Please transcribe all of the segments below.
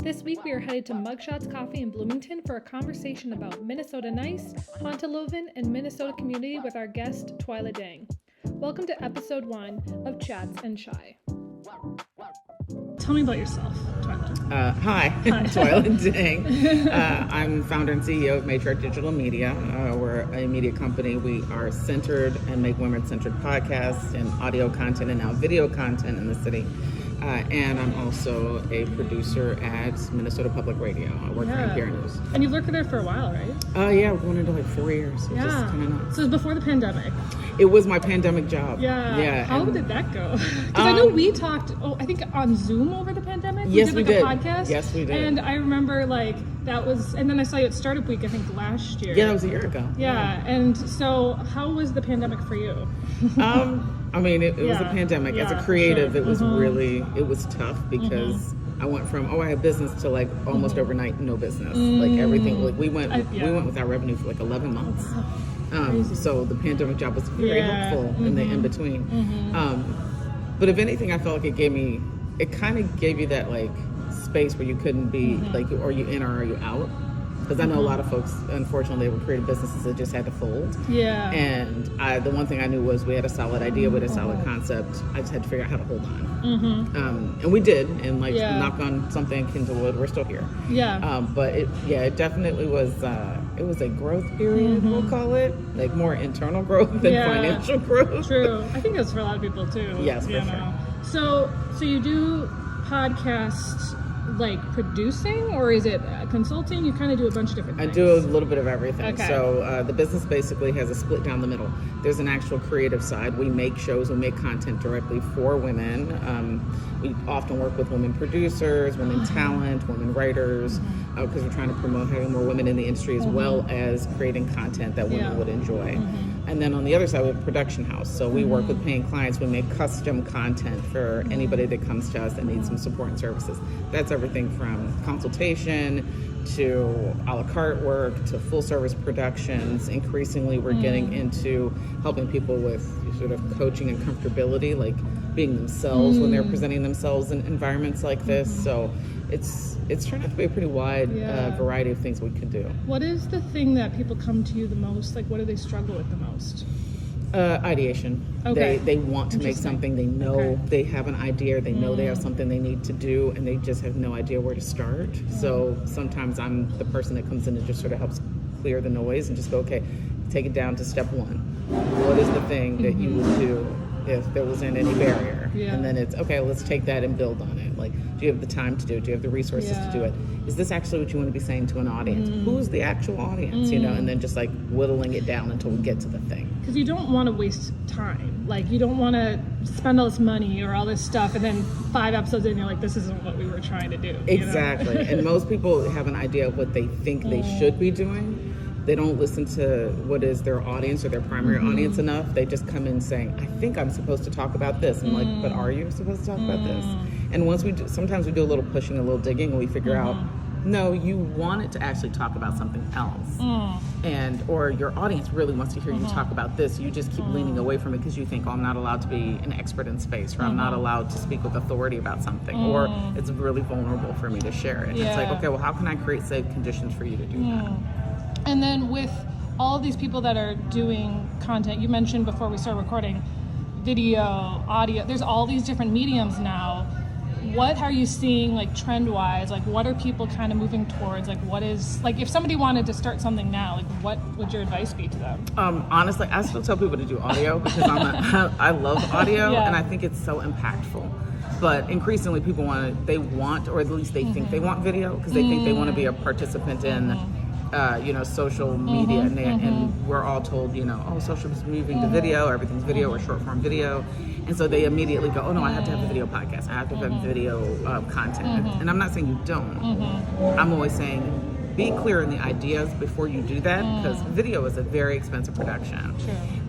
This week we are headed to Mugshots Coffee in Bloomington for a conversation about Minnesota Nice, Janteloven, and Minnesota community with our guest, Twila Dang. Welcome to episode 1 of Chats and Shy. Tell me about yourself, Twila. Hi, Twila Dang. I'm founder and CEO of Matriarch Digital Media. We're a media company. We are centered and make women-centric podcasts and audio content and now video content in the city. And I'm also a producer at Minnesota Public Radio. I work for endearing news. And you've worked there for a while, right? Yeah, we're going into like 4 years. It's just kind of nuts. So it was before the pandemic. It was my pandemic job. Yeah. How did that go? Because I know we talked, I think on Zoom over the pandemic. Yes, we did. A podcast. Yes, we did. And I remember that was, and then I saw you at Startup Week, I think last year. Yeah, that was a year ago. Yeah. And so how was the pandemic for you? I mean, it was a pandemic. As a creative, it was it was tough because I went from, I had business to like almost overnight, no business. Like everything, like we went without revenue for like 11 months. So the pandemic job was very helpful in the in-between. But if anything, I felt like it kind of gave you that like space where you couldn't be like, are you in or are you out? Because I know a lot of folks, unfortunately, they were creative businesses that just had to fold. Yeah. And the one thing I knew was we had a solid idea, we had a solid concept. I just had to figure out how to hold on. And we did, and knock on something akin to wood, we're still here. Yeah. But it definitely was. It was a growth period, we'll call it, like more internal growth than financial growth. True. I think that's for a lot of people too. Yes, for sure. So you do podcasts like producing, or is it consulting? You kind of do a bunch of different things. I do a little bit of everything. Okay. So the business basically has a split down the middle. There's an actual creative side. We make shows, we make content directly for women. We often work with women producers, women talent, women writers, because we're trying to promote having more women in the industry as well as creating content that women would enjoy. And then on the other side, we have a production house. So we work with paying clients. We make custom content for anybody that comes to us that needs some support and services. That's everything from consultation to a la carte work to full service productions. Increasingly, we're getting into helping people with sort of coaching and comfortability, like being themselves when they're presenting themselves in environments like this. So it's turned out to be a pretty wide variety of things we can do. What is the thing that people come to you the most? Like, what do they struggle with the most? Ideation. Okay. They want to make something. They know they have an idea. They know they have something they need to do, and they just have no idea where to start. So sometimes I'm the person that comes in and just sort of helps clear the noise and just go, okay, take it down to step 1. What is the thing that you would do if there wasn't any barrier? And then it's, okay, let's take that and build on it. Like, do you have the time to do it? Do you have the resources to do it? Is this actually what you want to be saying to an audience? Who's the actual audience? And then just like whittling it down until we get to the thing. Because you don't want to waste time. Like, you don't want to spend all this money or all this stuff and then 5 episodes in, you're like, this isn't what we were trying to do. Exactly. And most people have an idea of what they think they should be doing. They don't listen to what is their audience or their primary audience enough. They just come in saying, I think I'm supposed to talk about this. I'm like, but are you supposed to talk about this? And sometimes we do a little pushing, a little digging, and we figure out, no, you want it to actually talk about something else. Or your audience really wants to hear you talk about this. You just keep leaning away from it because you think, I'm not allowed to be an expert in space, or I'm not allowed to speak with authority about something, or it's really vulnerable for me to share it. It's like, okay, well, how can I create safe conditions for you to do that? And then with all of these people that are doing content, you mentioned before we started recording, video, audio, there's all these different mediums now. What are you seeing, like, trend-wise? Like, what are people kind of moving towards? Like, what is, like, if somebody wanted to start something now, like, what would your advice be to them? Honestly, I still tell people to do audio because I love audio, and I think it's so impactful. But increasingly, people or at least they think they want video because they think they want to be a participant in social media, and we're all told, social is moving to video, everything's video or short form video. And so they immediately go, oh no, I have to have a video podcast. I have to have video content. And I'm not saying you don't. I'm always saying, be clear in the ideas before you do that, because video is a very expensive production.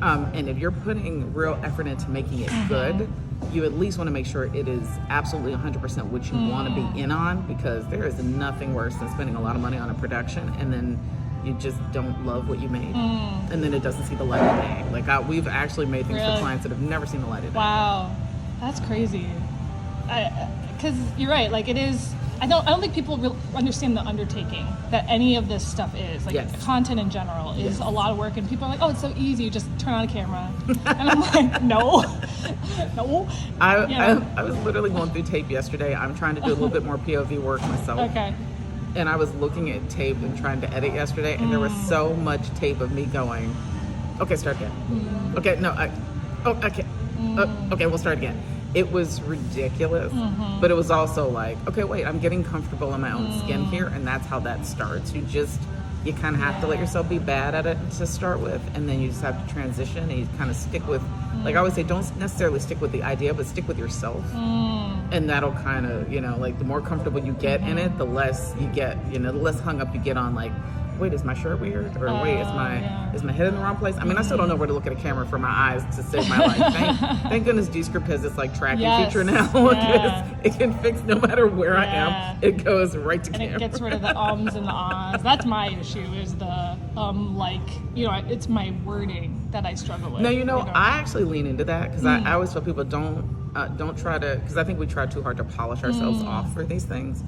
And if you're putting real effort into making it good, you at least want to make sure it is absolutely 100% what you want to be in on, because there is nothing worse than spending a lot of money on a production and then you just don't love what you made, and then it doesn't see the light of day. Like we've actually made things for clients that have never seen the light of day. Wow, that's crazy. Because you're right. Like, it is. I don't think people understand the undertaking that any of this stuff is. Like content in general is a lot of work, and people are like, "Oh, it's so easy. You just turn on a camera." And I'm like, "No, no." I was literally going through tape yesterday. I'm trying to do a little bit more POV work myself. Okay. And I was looking at tape and trying to edit yesterday, and there was so much tape of me going, "Okay, start again." Okay, no, okay. Okay, we'll start again. It was ridiculous, but it was also like, okay, wait, I'm getting comfortable in my own skin here, and that's how that starts. You kind of have to let yourself be bad at it to start with, and then you just have to transition, and you kind of stick with, like I always say, don't necessarily stick with the idea, but stick with yourself. And that'll kind of, like the more comfortable you get in it, the less you get, the less hung up you get on like, wait, is my shirt weird? Or wait, is my head in the wrong place? I mean, I still don't know where to look at a camera for my eyes to save my life. Thank goodness Descript has this like tracking feature now. It can fix no matter where I am. It goes right to camera. And it gets rid of the ums and the ahs. That's my issue, is the it's my wording that I struggle with. No, I actually lean into that, because I always tell people don't try to, because I think we try too hard to polish ourselves off for these things.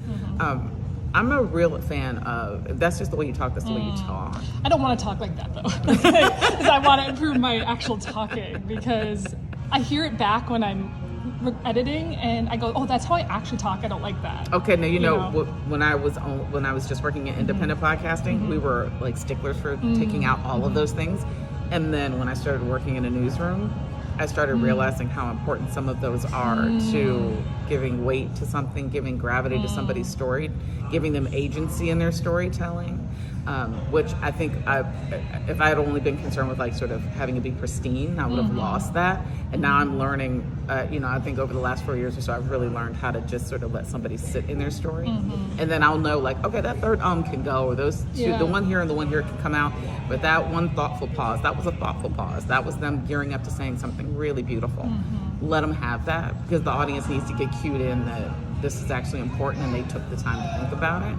I'm a real fan of, if that's just the way you talk, that's the way you talk. I don't want to talk like that, though. Because I want to improve my actual talking, because I hear it back when I'm editing, and I go, oh, that's how I actually talk. I don't like that. Okay, now when I was just working in independent podcasting, we were like sticklers for taking out all of those things. And then when I started working in a newsroom, I started realizing how important some of those are to giving weight to something, giving gravity to somebody's story, giving them agency in their storytelling, which I think if I had only been concerned with like sort of having it be pristine, I would have lost that. And now I'm learning, I think over the last 4 years or so, I've really learned how to just sort of let somebody sit in their story. And then I'll know like, okay, that third can go, or those two, the one here and the one here can come out. But that one thoughtful pause, that was a thoughtful pause. That was them gearing up to saying something really beautiful. Let them have that, because the audience needs to get cued in that this is actually important, and they took the time to think about it.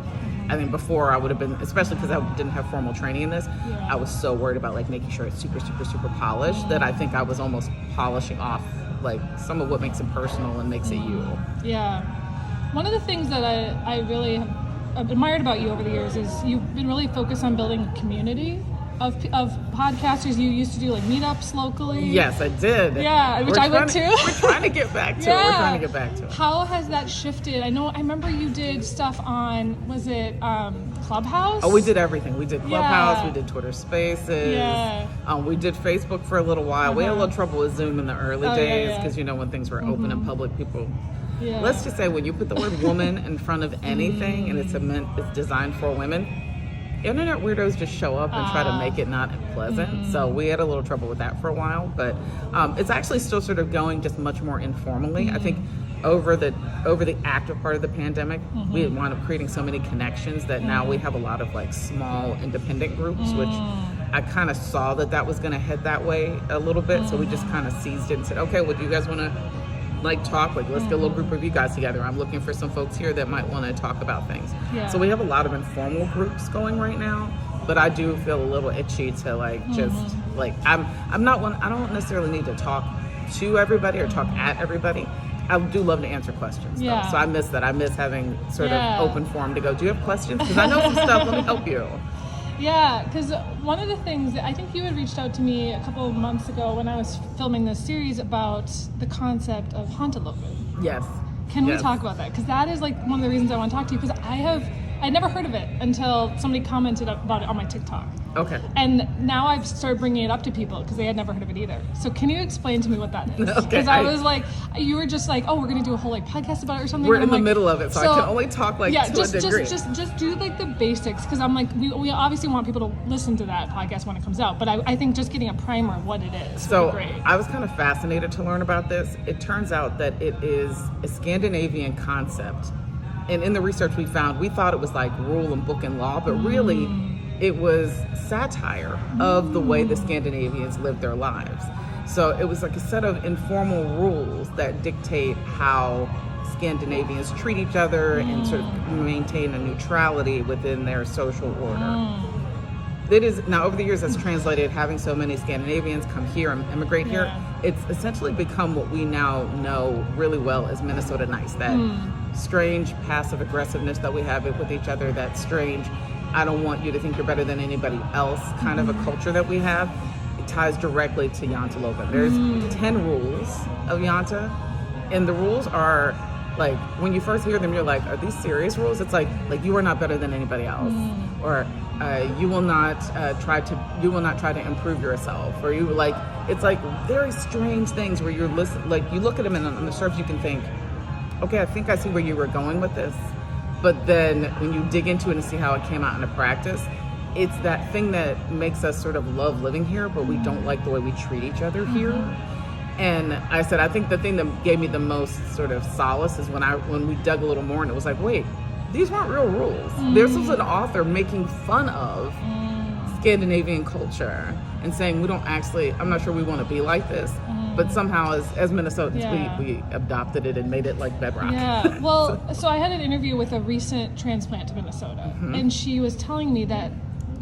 I mean, before I would have been, especially because I didn't have formal training in this, I was so worried about like making sure it's super, super, super polished that I think I was almost polishing off like some of what makes it personal and makes it you. Yeah. One of the things that I really have admired about you over the years is you've been really focused on building a community of podcasters. You used to do like meetups locally. Yes, I did. Yeah, which I went to. We're trying to get back to it. We're trying to get back to it. How has that shifted? I remember you did stuff on, was it Clubhouse? Oh, we did everything. We did Clubhouse, we did Twitter Spaces. We did Facebook for a little while. We had a little trouble with Zoom in the early days, because when things were open and public, people... Let's just say when you put the word woman in front of anything and it's designed for women, internet weirdos just show up and try to make it not pleasant. So we had a little trouble with that for a while, but it's actually still sort of going just much more informally. I think over the active part of the pandemic, we had wound up creating so many connections that now we have a lot of like small independent groups, which I kind of saw that was going to head that way a little bit. So we just kind of seized it and said, okay, well, do you guys want to like talk? Like, let's get a little group of you guys together. I'm looking for some folks here that might want to talk about things. So we have a lot of informal groups going right now, but I do feel a little itchy to like just like I'm not one. I don't necessarily need to talk to everybody or talk at everybody. I do love to answer questions though. So I miss that. I miss having sort of open forum to go, do you have questions? Because I know some stuff. Let me help you. Yeah, because one of the things that I think you had reached out to me a couple of months ago when I was filming this series about the concept of Janteloven. Yes. Can we talk about that? Because that is like one of the reasons I want to talk to you, because I'd never heard of it until somebody commented about it on my TikTok. Okay. And now I've started bringing it up to people because they had never heard of it either. So can you explain to me what that is? Okay. Because I was like, you were just like, oh, we're going to do a whole like podcast about it or something. We're in the middle of it, so I can only talk like to a degree. Just do like the basics, because I'm like, we obviously want people to listen to that podcast when it comes out, but I think just getting a primer of what it is so would be great. I was kind of fascinated to learn about this. It turns out that it is a Scandinavian concept. And in the research we found, we thought it was like rule and book and law, but really it was satire of the way the Scandinavians lived their lives. So it was like a set of informal rules that dictate how Scandinavians treat each other and sort of maintain a neutrality within their social order. It is now, over the years, that's translated, having so many Scandinavians come here and immigrate here, it's essentially become what we now know really well as Minnesota Nice. That strange passive aggressiveness that we have with each other, that strange, I don't want you to think you're better than anybody else kind of a culture that we have, it ties directly to Janteloven. There's 10 rules of Jante, and the rules are like, when you first hear them, you're like, are these serious rules? It's like you are not better than anybody else, or you will not try to improve yourself, or you like, it's like very strange things where you're like you look at them and on the surface you can think, okay, I think I see where you were going with this. But then when you dig into it and see how it came out in the practice, it's that thing that makes us sort of love living here, but we don't like the way we treat each other here. And I said, I think the thing that gave me the most sort of solace is when we dug a little more and it was like, wait, these weren't real rules. This was an author making fun of Scandinavian culture and saying we don't actually, I'm not sure we want to be like this. But somehow, as Minnesotans, we adopted it and made it like bedrock. Yeah. Well, so I had an interview with a recent transplant to Minnesota, and she was telling me that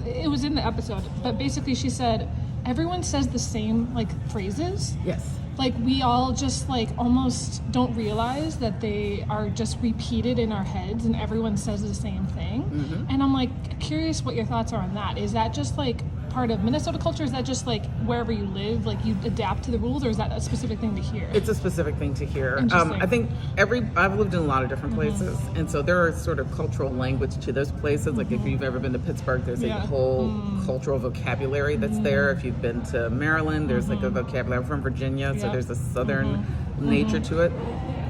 it was in the episode, but basically she said everyone says the same like phrases. Yes. Like we all just like almost don't realize that they are just repeated in our heads, and everyone says the same thing. And I'm like curious what your thoughts are on that. Is that just like part of Minnesota culture? Is that just like wherever you live, like you adapt to the rules, or is that a specific thing to hear? It's a specific thing to hear. I think I've lived in a lot of different places, and so there are sort of cultural language to those places. Like if you've ever been to Pittsburgh, there's a whole cultural vocabulary that's there. If you've been to Maryland, there's like a vocabulary. I'm from Virginia, so there's a southern nature to it.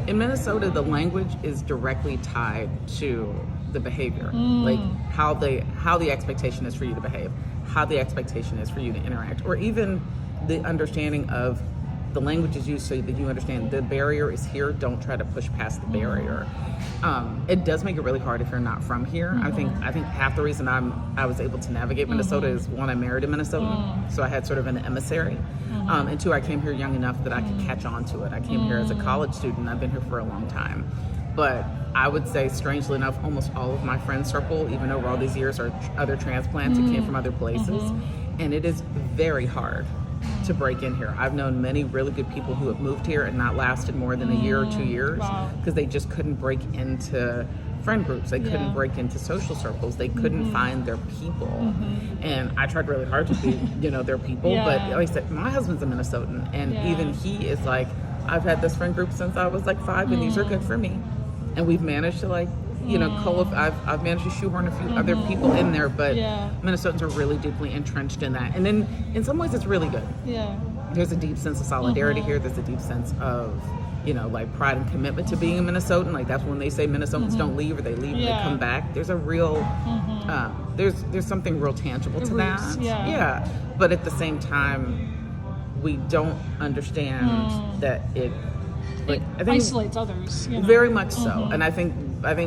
In Minnesota, the language is directly tied to the behavior, like how the expectation is for you to behave, how the expectation is for you to interact, or even the understanding of the language is used so that you understand the barrier is here, don't try to push past the barrier. It does make it really hard if you're not from here. I think half the reason I was able to navigate Minnesota is, one, I married a Minnesotan, so I had sort of an emissary, and two, I came here young enough that I could catch on to it. I came here as a college student. I've been here for a long time. But I would say, strangely enough, almost all of my friend circle, even over all these years, are other transplants who came from other places. And it is very hard to break in here. I've known many really good people who have moved here and not lasted more than a year or 2 years because they just couldn't break into friend groups. They couldn't break into social circles. They couldn't find their people. And I tried really hard to be, their people. But like I said, my husband's a Minnesotan, and even he is like, I've had this friend group since I was like 5, and these are good for me. And we've managed to I've managed to shoehorn a few other people in there, but Minnesotans are really deeply entrenched in that. And then in some ways it's really good. Yeah. There's a deep sense of solidarity here. There's a deep sense of, like pride and commitment to being a Minnesotan. Like that's when they say Minnesotans don't leave, or they leave and they come back. There's a real, there's something real tangible to that. Yeah. But at the same time, we don't understand that it I think isolates others. Very much so. And I think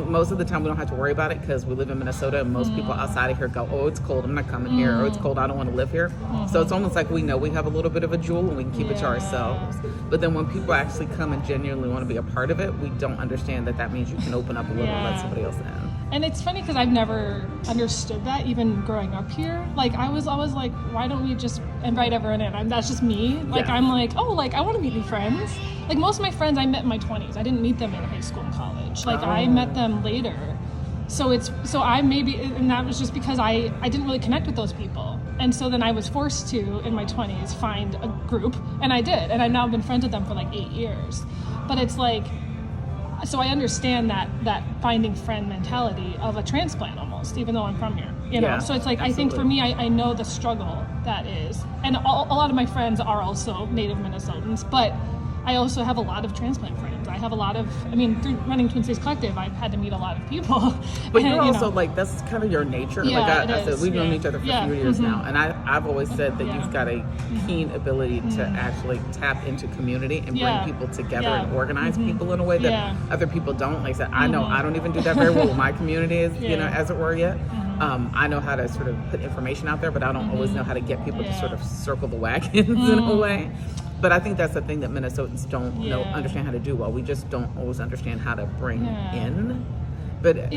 most of the time we don't have to worry about it because we live in Minnesota, and most people outside of here go, oh, it's cold, I'm not coming here, or it's cold, I don't want to live here. So it's almost like we know we have a little bit of a jewel and we can keep it to ourselves. But then when people actually come and genuinely want to be a part of it, we don't understand that means you can open up a little and let somebody else in. And it's funny because I've never understood that, even growing up here. Like, I was always like, why don't we just invite everyone in? That's just me. Like, I'm like, oh, like, I want to meet new friends. Like, most of my friends I met in my 20s. I didn't meet them in high school and college. Like, I met them later. So I maybe, and that was just because I didn't really connect with those people. And so then I was forced to, in my 20s, find a group. And I did. And I've now been friends with them for like 8 years. But it's like, so I understand that finding friend mentality of a transplant almost, even though I'm from here, So it's like, absolutely. I think for me, I know the struggle that is. And a lot of my friends are also native Minnesotans, but I also have a lot of transplant friends. I have a lot of, through running Twin Cities Collective, I've had to meet a lot of people. But you're also like, that's kind of your nature. Yeah, like I said, we've known each other for a few years now. And I've always said that you've got a keen ability to actually tap into community and bring people together and organize people in a way that other people don't. Like I said, I know I don't even do that very well with my community, as it were yet. I know how to sort of put information out there, but I don't always know how to get people to sort of circle the wagons in a way. But I think that's the thing that Minnesotans don't understand how to do well. We just don't always understand how to bring in. But like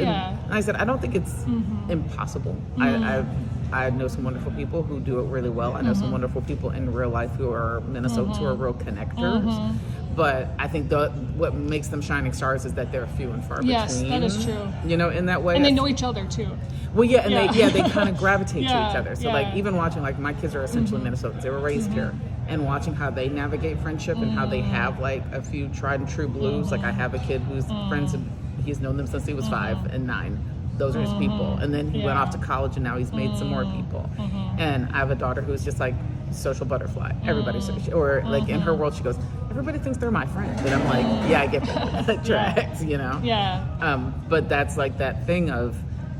I said, I don't think it's impossible. I know some wonderful people who do it really well. I know some wonderful people in real life who are Minnesotans who are real connectors. But I think what makes them shining stars is that they're few and far between. Yes, that is true. You know, in that way. And they know each other too. Well, yeah, and they kind of gravitate to each other. So, yeah. like, even watching, like, my kids are essentially Minnesotans. They were raised here. And watching how they navigate friendship and how they have, like, a few tried and true blues. Like, I have a kid who's friends, and he's known them since he was 5 and 9. Those are his people. And then he went off to college, and now he's made some more people. And I have a daughter who's just, like, social butterfly. Everybody, or, like, in her world, she goes, everybody thinks they're my friend. And I'm like, yeah, I get that. That tracks, you know? Yeah. But that's, like, that thing of,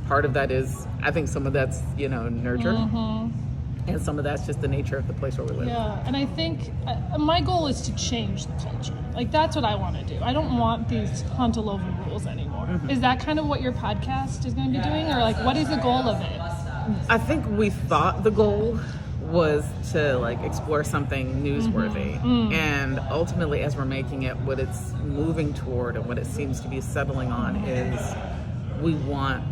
part of that is, I think some of that's, you know, nurture. And some of that's just the nature of the place where we live. Yeah, and I think my goal is to change the culture. Like, that's what I want to do. I don't want these Janteloven rules anymore. Is that kind of what your podcast is going to be doing? Or, like, what is the goal of it? I think we thought the goal was to, like, explore something newsworthy. And ultimately, as we're making it, what it's moving toward and what it seems to be settling on is we want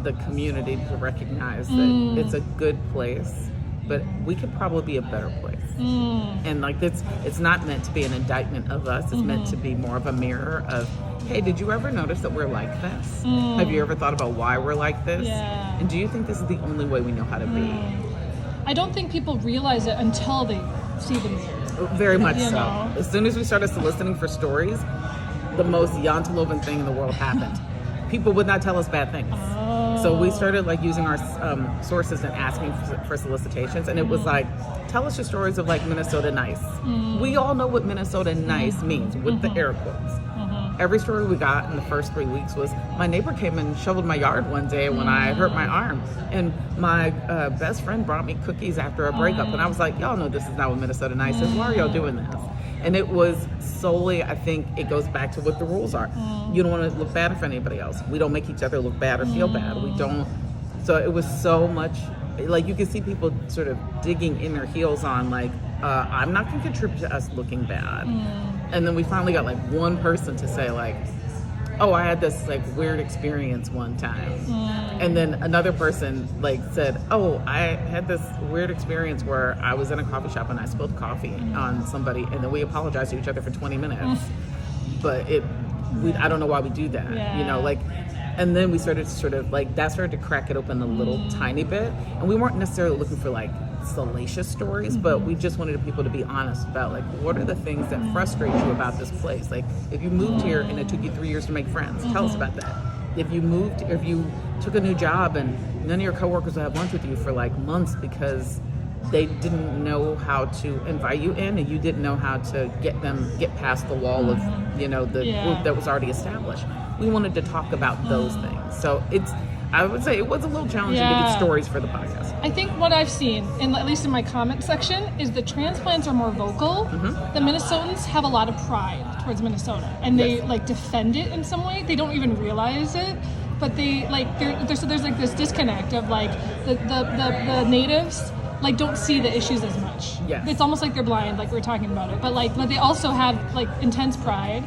the community to recognize that it's a good place, but we could probably be a better place. And, like, it's not meant to be an indictment of us. It's meant to be more of a mirror of, hey, did you ever notice that we're like this? Have you ever thought about why we're like this? Yeah. And do you think this is the only way we know how to be? I don't think people realize it until they see the mirror. Very much You so. know? As soon as we started soliciting for stories, the most Janteloven thing in the world happened. People would not tell us bad things. So we started, like, using our sources and asking for solicitations, and it was like, tell us your stories of, like, Minnesota nice. We all know what Minnesota nice means with the air quotes. Every story we got in the first 3 weeks was, my neighbor came and shoveled my yard one day when I hurt my arm, and my best friend brought me cookies after a breakup, and I was like, y'all know this is not what Minnesota nice is. Why are y'all doing this? And it was solely, I think it goes back to what the rules are. You don't want to look bad for anybody else. We don't make each other look bad or feel bad. We don't. So it was so much, like, you could see people sort of digging in their heels on, like, I'm not going to contribute to us looking bad. And then we finally got, like, one person to say, like, oh, I had this, like, weird experience one time. And then another person, like, said, oh, I had this weird experience where I was in a coffee shop and I spilled coffee on somebody, and then we apologized to each other for 20 minutes. But I don't know why we do that, you know, like. And then we started to sort of, like, that started to crack it open a little tiny bit. And we weren't necessarily looking for, like, salacious stories, but we just wanted people to be honest about, like, what are the things that frustrate you about this place? Like, if you moved here and it took you 3 years to make friends, tell us about that. If you took a new job and none of your coworkers would have lunch with you for, like, months because they didn't know how to invite you in, and you didn't know how to get past the wall of, you know, the group that was already established. We wanted to talk about those things. So I would say it was a little challenging to get stories for the podcast. I think what I've seen, at least in my comment section, is the transplants are more vocal. The Minnesotans have a lot of pride towards Minnesota, and they like defend it in some way. They don't even realize it, but they like there's like this disconnect of, like, the natives, like, don't see the issues as much. Yes. It's almost like they're blind, like we were talking about it. But they also have, like, intense pride.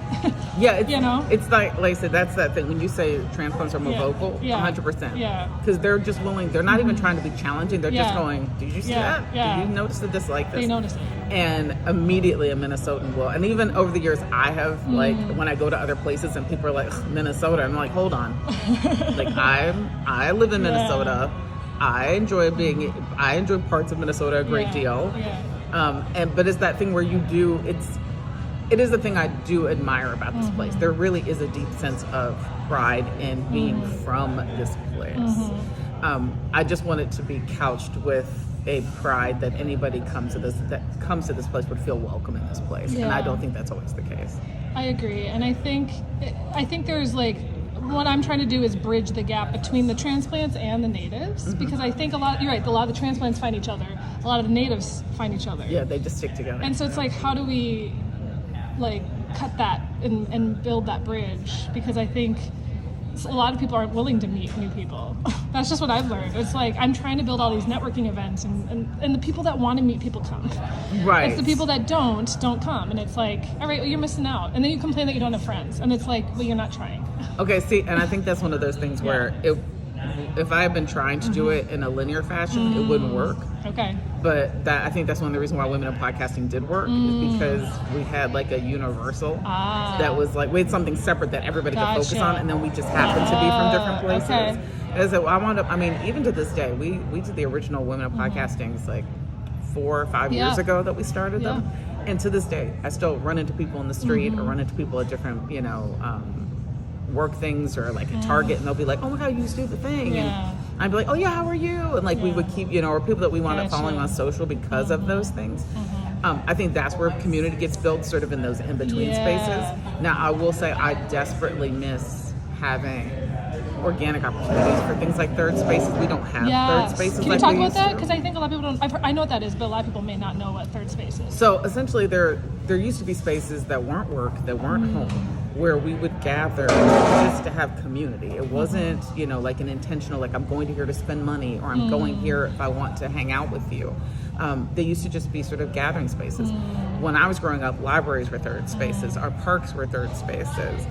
Yeah, it's, you know? It's like I said, that's that thing. When you say transplants are more vocal, 100%. Yeah. Because they're just willing, they're not even trying to be challenging. They're just going, did you see that? Yeah. Did you notice that this like this? They notice it. And immediately a Minnesotan will. And even over the years, I have, like, when I go to other places and people are like, Minnesota, I'm like, hold on. Like, I live in Minnesota. I enjoy parts of Minnesota a great deal. But it's that thing where it is the thing I do admire about this place. There really is a deep sense of pride in being from this place. I just want it to be couched with a pride that anybody comes to this place would feel welcome in this place. And I don't think that's always the case. I agree. And I think there's, like, what I'm trying to do is bridge the gap between the transplants and the natives, because I think you're right, a lot of the transplants find each other, a lot of the natives find each other. Yeah, they just stick together. And so it's like, how do we, like, cut that and build that bridge? Because I think a lot of people aren't willing to meet new people. That's just what I've learned. It's like, I'm trying to build all these networking events, and the people that want to meet people come. Right. It's the people that don't come. And it's like, all right, well, you're missing out. And then you complain that you don't have friends. And it's like, well, you're not trying. Okay, see, and I think that's one of those things where if I had been trying to do it in a linear fashion, it wouldn't work. Okay. But I think that's one of the reasons why Women in Podcasting did work, is because we had like a universal that was like, we had something separate that everybody could focus on, and then we just happened to be from different places. Okay. And so I wound up, I mean, even to this day, we did the original Women in Podcastings like 4 or 5 years ago that we started them. And to this day, I still run into people in the street or run into people at different, you know, work things or like at Target, and they'll be like, oh my God, you used to do the thing. And I'd be like, oh yeah, how are you? And like we would keep, you know, or people that we wound up following on social because of those things. I think that's where community gets built, sort of in those in-between spaces. Now, I will say I desperately miss having organic opportunities for things like third spaces. We don't have third spaces. Can you talk about that? Because I think a lot of people don't. I know what that is, but a lot of people may not know what third space is. So essentially, there used to be spaces that weren't work, that weren't home, where we would gather just to have community. It wasn't, you know, like an intentional, like I'm going to here to spend money, or I'm going here if I want to hang out with you. They used to just be sort of gathering spaces. When I was growing up, libraries were third spaces. Our parks were third spaces.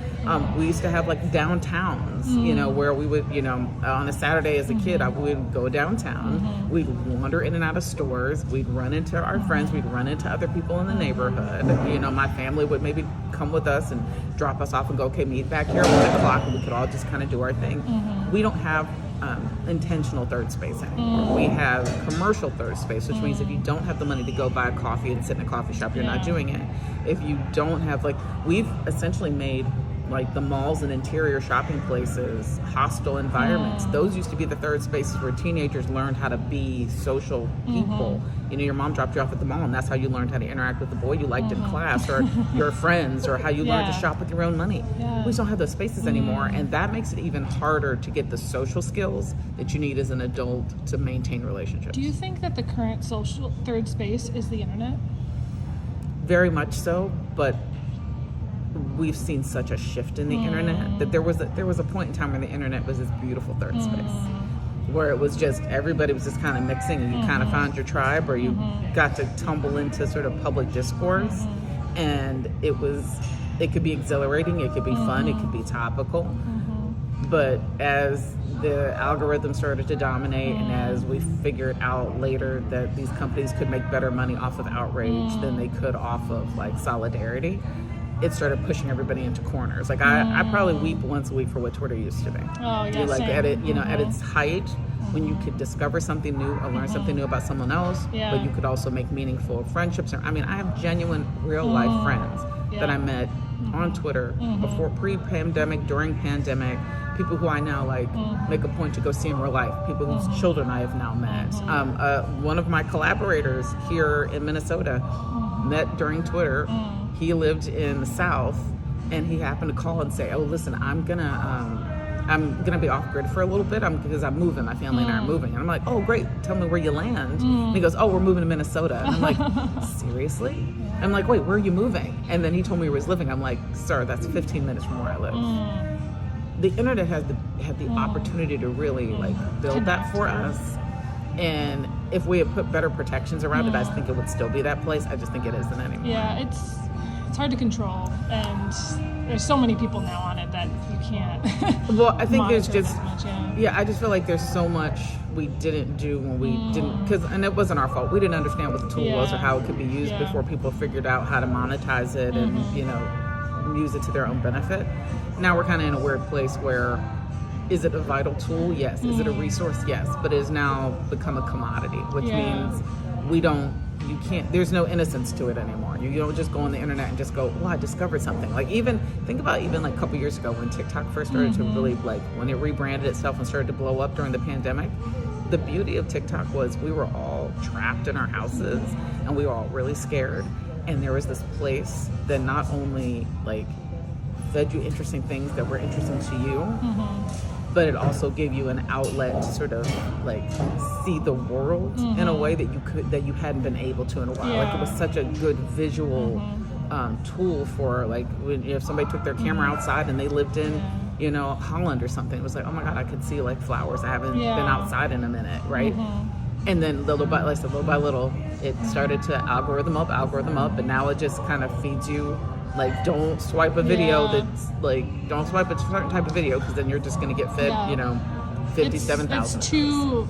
We used to have like downtowns, you know, where we would, you know, on a Saturday as a kid, I would go downtown. We'd wander in and out of stores. We'd run into our friends. We'd run into other people in the neighborhood. You know, my family would maybe come with us and drop us off and go, okay, meet back here at 1 o'clock, and we could all just kind of do our thing. We don't have intentional third space anymore. We have commercial third space, which means if you don't have the money to go buy a coffee and sit in a coffee shop, you're not doing it. If you don't have, like, we've essentially made like the malls and interior shopping places hostile environments. Those used to be the third spaces where teenagers learned how to be social people. You know, your mom dropped you off at the mall, and that's how you learned how to interact with the boy you liked in class, or your friends, or how you learned to shop with your own money. We just don't have those spaces anymore, and that makes it even harder to get the social skills that you need as an adult to maintain relationships. Do you think that the current social third space is the internet? Very much so, but we've seen such a shift in the internet that there was a point in time where the internet was this beautiful third space, where it was just, everybody was just kind of mixing, and you kind of found your tribe, or you got to tumble into sort of public discourse, and it could be exhilarating, it could be fun, it could be topical. But as the algorithm started to dominate, and as we figured out later that these companies could make better money off of outrage than they could off of like solidarity, it started pushing everybody into corners. Like I probably weep once a week for what Twitter used to be. Oh yeah, like same. at it, you know, at its height, when you could discover something new or learn something new about someone else, but you could also make meaningful friendships. I mean, I have genuine, real life friends that I met on Twitter before, pre-pandemic, during pandemic. People who I now like make a point to go see in real life. People whose children I have now met. One of my collaborators here in Minnesota met during Twitter. He lived in the South, and he happened to call and say, "Oh, listen, I'm gonna be off grid for a little bit because I'm moving. My family and I are moving." And I'm like, "Oh, great! Tell me where you land." And he goes, "Oh, we're moving to Minnesota." And I'm like, "Seriously?" I'm like, "Wait, where are you moving?" And then he told me where he was living. I'm like, "Sir, that's 15 minutes from where I live." The internet had the opportunity to really like build that for us, and if we had put better protections around it, I think it would still be that place. I just think it isn't anymore. Yeah, it's hard to control, and there's so many people now on it that you can't. Well, I think there's just much, I just feel like there's so much we didn't do when we didn't, and it wasn't our fault. We didn't understand what the tool was or how it could be used before people figured out how to monetize it and use it to their own benefit. Now we're kind of in a weird place where, is it a vital tool? Yes. Is it a resource? Yes. But it has now become a commodity, which means there's no innocence to it anymore. You don't just go on the internet and just go, "Well, I discovered something." Like think about like a couple years ago when TikTok first started to really, like, when it rebranded itself and started to blow up during the pandemic. The beauty of TikTok was we were all trapped in our houses and we were all really scared. And there was this place that not only like fed you interesting things that were interesting to you, but it also gave you an outlet to sort of like see the world in a way that you hadn't been able to in a while. Like it was such a good visual tool for like if somebody took their camera outside and they lived in Holland or something. It was like, oh my God, I could see like flowers. I haven't been outside in a minute, right? And then little by little, it started to algorithm up, and now it just kind of feeds you. Like, don't swipe a video that's like, don't swipe a certain type of video because then you're just going to get fed, 57,000. It's too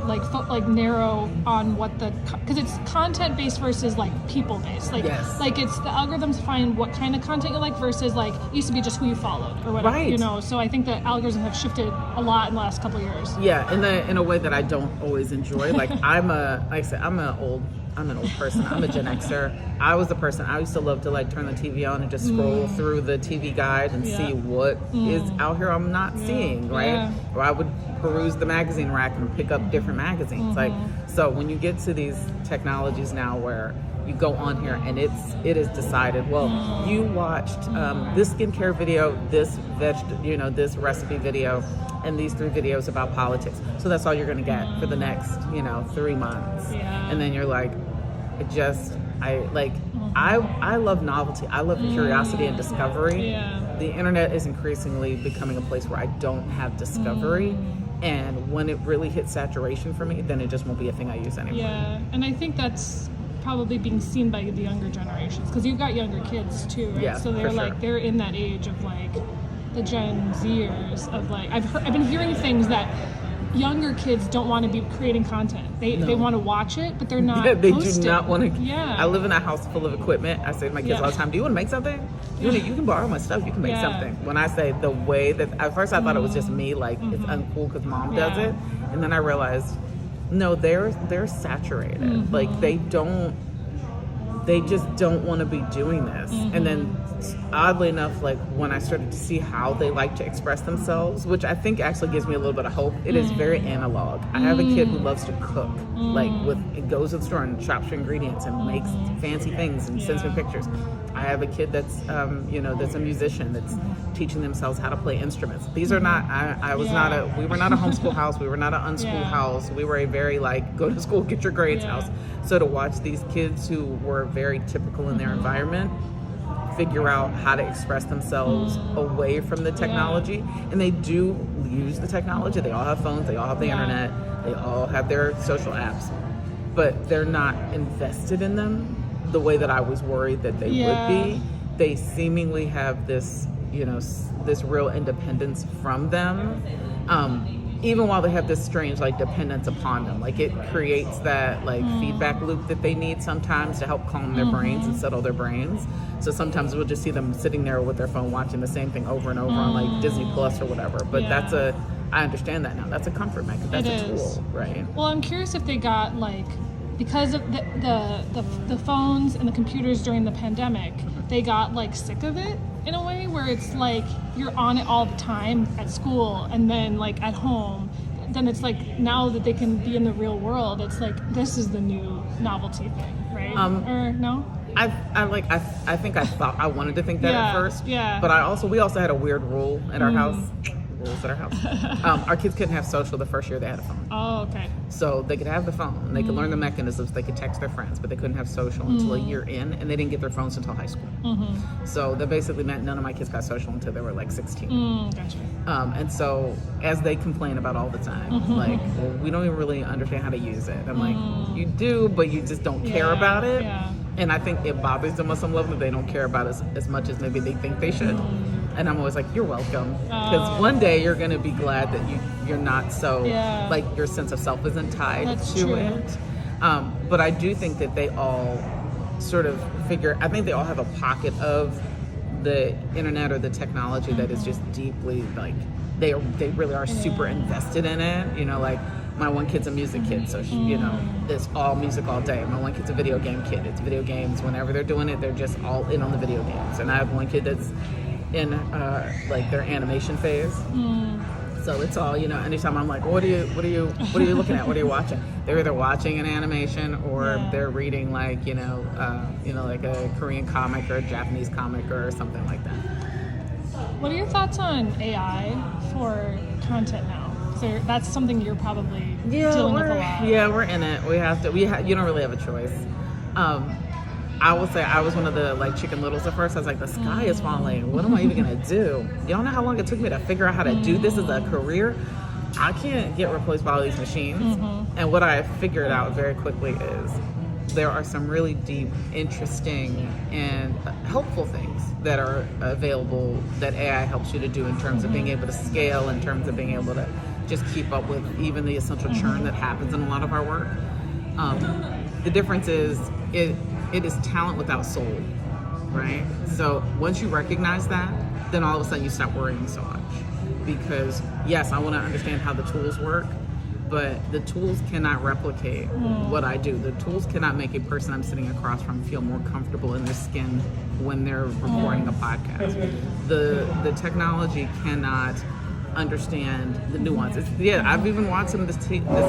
like narrow on what because it's content based versus like people based. Like yes. like it's the algorithms find what kind of content you like versus like it used to be just who you followed or whatever. Right. You know. So I think the algorithms have shifted a lot in the last couple of years. Yeah, in a way that I don't always enjoy. Like I'm an old person. I'm a Gen Xer. I was the person, I used to love to like turn the TV on and just scroll through the TV guide and see what is out here I'm not seeing, right? Yeah. Or I would peruse the magazine rack and pick up different magazines. Like, so when you get to these technologies now where you go on here and it is decided, well, you watched this skincare video, this this recipe video, and these 3 videos about politics. So that's all you're going to get for the next, 3 months. Yeah. And then you're like, I love novelty. I love curiosity and discovery. Yeah. The internet is increasingly becoming a place where I don't have discovery. And when it really hits saturation for me, then it just won't be a thing I use anymore. Yeah, and I think that's probably being seen by the younger generations because you've got younger kids too, right? Yeah, so they're like they're in that age of like the Gen Zers of like I've been hearing things that younger kids don't want to be creating content. They want to watch it, but they're not. Yeah, they posting. do not want to. Yeah. I live in a house full of equipment. I say to my kids all the time, "Do you want to make something? You can borrow my stuff. You can make something." When I say the way that at first I thought it was just me, like it's uncool because mom does it, and then I realized, no, they're saturated. Like they just don't want to be doing this. And then oddly enough, like when I started to see how they like to express themselves, which I think actually gives me a little bit of hope, it is very analog. I have a kid who loves to cook, it goes to the store and shops for ingredients and makes fancy things and sends me pictures. I have a kid that's that's a musician that's teaching themselves how to play instruments. These are not we were not a homeschool house, we were not an unschool house, we were a very like go to school, get your grades house. So to watch these kids who were very typical in their environment figure out how to express themselves away from the technology, and they do use the technology. They all have phones, they all have the internet, they all have their social apps, but they're not invested in them the way that I was worried that they would be. They seemingly have this this real independence from them, even while they have this strange like dependence upon them. Like it creates that like feedback loop that they need sometimes to help calm their brains and settle their brains. So sometimes we'll just see them sitting there with their phone watching the same thing over and over on like Disney Plus or whatever. But I understand that now. That's a comfort mechanism. That's a tool, right? Well, I'm curious if they got like, because of the phones and the computers during the pandemic, they got like sick of it in a way where it's like you're on it all the time at school and then like at home. Then it's like now that they can be in the real world, it's like this is the new novelty thing, right? Or no? I think I thought I wanted to think that at first. Yeah. But we also had a weird rule at our house. Rules at our house. Our kids couldn't have social the first year they had a phone. Oh, okay. So they could have the phone, and they could learn the mechanisms, they could text their friends, but they couldn't have social until a year in, and they didn't get their phones until high school. So that basically meant none of my kids got social until they were like 16. Gotcha. And so as they complain about all the time, like, well, we don't even really understand how to use it. I'm like, you do, but you just don't care about it. Yeah. And I think it bothers them on some level that they don't care about as much as maybe they think they should. And I'm always like, you're welcome. Because one day you're going to be glad that you're not so, like your sense of self isn't tied to it. But I do think that they all sort of I think they all have a pocket of the internet or the technology that is just deeply, like, they really are super invested in it. Like, my one kid's a music kid, so she, it's all music all day. My one kid's a video game kid. It's video games. Whenever they're doing it, they're just all in on the video games. And I have one kid that's in like their animation phase. So it's all, anytime I'm like, what are you looking at? What are you watching? They're either watching an animation or they're reading like, like a Korean comic or a Japanese comic or something like that. What are your thoughts on AI for content now? So that's something you're probably dealing with a lot. Yeah, we're in it. You don't really have a choice. I will say I was one of the like Chicken Littles at first. I was like, the sky is falling. What am I even gonna do? Y'all know how long it took me to figure out how to do this as a career? I can't get replaced by all these machines. And what I figured out very quickly is there are some really deep, interesting, and helpful things that are available that AI helps you to do in terms of being able to scale, in terms of being able to just keep up with even the essential churn that happens in a lot of our work. The difference is it is talent without soul, right? So once you recognize that, then all of a sudden you stop worrying so much. Because yes, I want to understand how the tools work, but the tools cannot replicate what I do. The tools cannot make a person I'm sitting across from feel more comfortable in their skin when they're recording a podcast. The technology cannot understand the nuances. Yeah, I've even watched some of this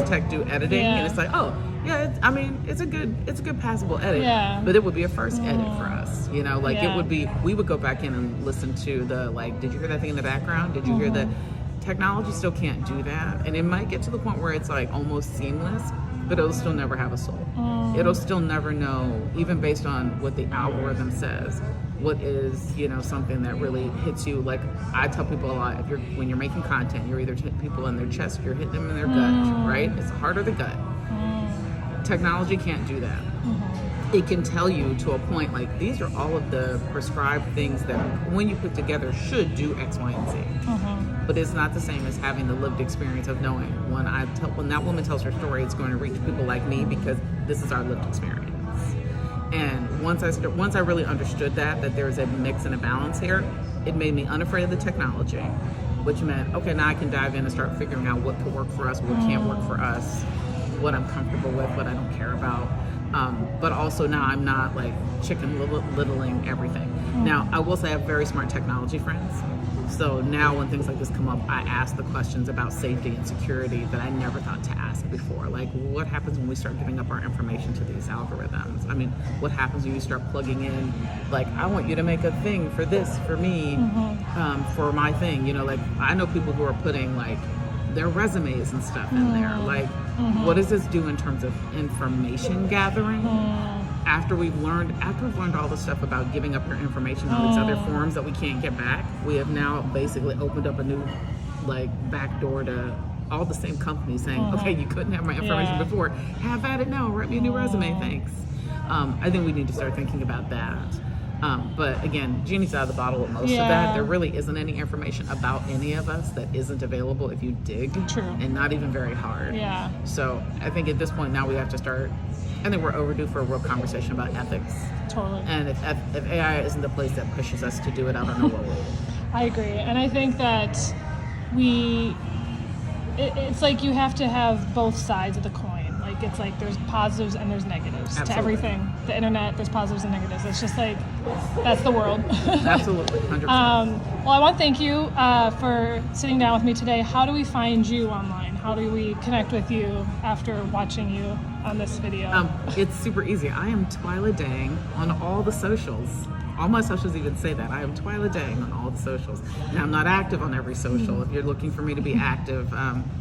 tech do editing, and it's like, oh, yeah, it's a good passable edit, but it would be a first edit for us, you know, like it would be, we would go back in and listen to the, like, did you hear that thing in the background? Did you hear the technology? Still can't do that, and it might get to the point where it's like almost seamless, but it'll still never have a soul. It'll still never know, even based on what the algorithm says, what is, you know, something that really hits you. Like I tell people a lot, when you're making content, you're either hitting people in their chest, you're hitting them in their gut, right? It's the heart or the gut. Technology can't do that. It can tell you to a point, like, these are all of the prescribed things that when you put together should do X, Y, and Z. But it's not the same as having the lived experience of knowing when that woman tells her story, it's going to reach people like me because this is our lived experience. And once I really understood that there's a mix and a balance here, it made me unafraid of the technology, which meant, okay, now I can dive in and start figuring out what could work for us, what can't work for us, what I'm comfortable with, what I don't care about. But also now I'm not like chicken littling everything. Now, I will say I have very smart technology friends. So now when things like this come up, I ask the questions about safety and security that I never thought to ask before. Like, what happens when we start giving up our information to these algorithms? I mean, what happens when you start plugging in, like, I want you to make a thing for this, for me, for my thing. You know, like, I know people who are putting, like, their resumes and stuff in there. Like, what does this do in terms of information gathering? After we've learned all the stuff about giving up your information on these other forms that we can't get back, we have now basically opened up a new, like, back door to all the same companies saying, okay, you couldn't have my information before. Have at it now. Write me a new resume. Thanks. I think we need to start thinking about that. But again, genie's out of the bottle with most of that. There really isn't any information about any of us that isn't available if you dig. True. And not even very hard. Yeah. So I think at this point now we have to start, I think we're overdue for a real conversation about ethics. Totally. And if AI isn't the place that pushes us to do it, I don't know what will. I agree. And I think that it's like you have to have both sides of the coin. Like, it's like there's positives and there's negatives to everything. The internet, there's positives and negatives. It's just like, that's the world. Absolutely, 100%. Well, I want to thank you for sitting down with me today. How do we find you online? How do we connect with you after watching you on this video? It's super easy. I am Twila Dang on all the socials. All my socials even say that. I am Twila Dang on all the socials. Now, I'm not active on every social. If you're looking for me to be active,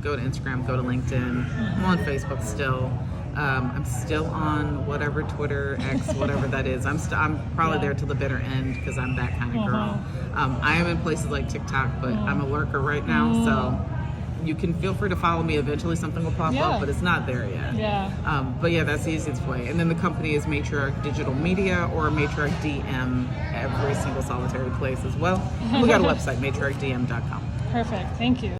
go to Instagram, go to LinkedIn. I'm on Facebook still. I'm still on whatever, Twitter, X, whatever that is. I'm probably there till the bitter end because I'm that kind of girl. I am in places like TikTok, but I'm a lurker right now, so you can feel free to follow me. Eventually something will pop up, but it's not there yet. But yeah, that's the easiest way. And then the company is Matriarch Digital Media or Matriarch DM, every single solitary place as well. We got a website, matriarchdm.com. Perfect. Thank you.